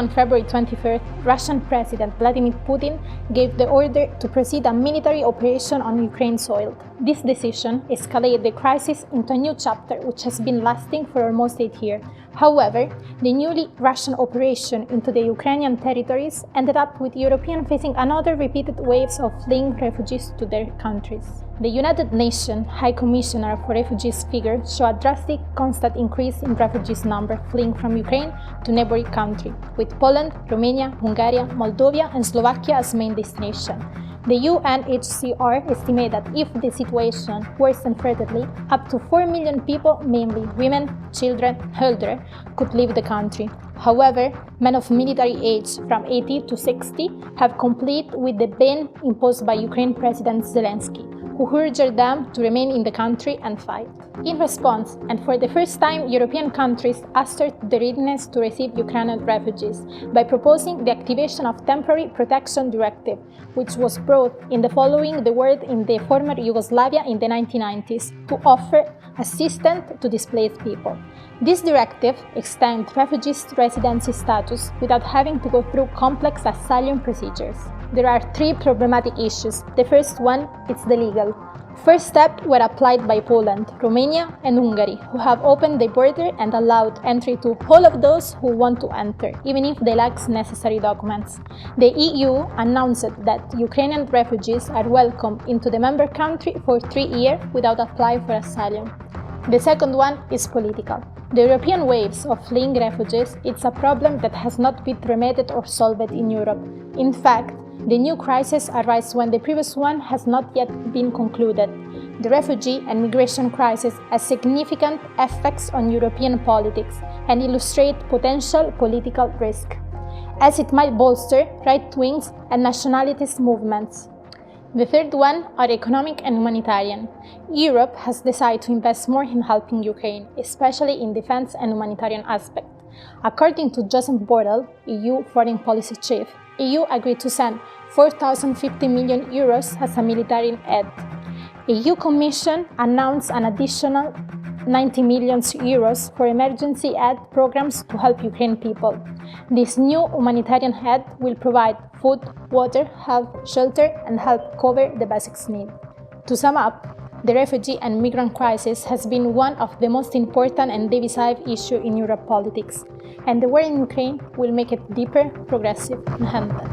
on February 23rd, Russian President Vladimir Putin gave the order to proceed a military operation on Ukraine soil. This decision escalated the crisis into a new chapter which has been lasting for almost 8 years. However, the newly Russian operation into the Ukrainian territories ended up with Europeans facing another repeated waves of fleeing refugees to their countries. The United Nations High Commissioner for Refugees figures show a drastic, constant increase in refugees number fleeing from Ukraine to neighboring countries, with Poland, Romania, Hungary, Moldova, and Slovakia as main destinations. The UNHCR estimates that if the situation worsens further, up to 4 million people, mainly women, children, and elderly, could leave the country. However, men of military age from 80 to 60 have complied with the ban imposed by Ukraine President Zelensky, who urged them to remain in the country and fight. In response, and for the first time, European countries asserted their readiness to receive Ukrainian refugees by proposing the activation of Temporary Protection Directive, which was brought in the following the world in the former Yugoslavia in the 1990s to offer assistance to displaced people. This directive extends refugees' residency status without having to go through complex asylum procedures. There are 3 problematic issues. The first one is the legal. First steps were applied by Poland, Romania, and Hungary, who have opened the border and allowed entry to all of those who want to enter, even if they lack necessary documents. The EU announced that Ukrainian refugees are welcome into the member country for 3 years without applying for asylum. The second one is political. The European waves of fleeing refugees is a problem that has not been remedied or solved in Europe. In fact, the new crisis arises when the previous one has not yet been concluded. The refugee and migration crisis has significant effects on European politics and illustrates potential political risk, as it might bolster right-wing and nationalist movements. The third one are economic and humanitarian. Europe has decided to invest more in helping Ukraine, especially in defense and humanitarian aspects. According to Joseph Borrell, EU Foreign Policy Chief, EU agreed to send 4,050 million euros as a military aid. EU Commission announced an additional 90 million euros for emergency aid programs to help Ukrainian people. This new humanitarian aid will provide food, water, health, shelter, and help cover the basic needs. To sum up, the refugee and migrant crisis has been one of the most important and divisive issues in Europe politics, and the war in Ukraine will make it deeper, progressive, and handled.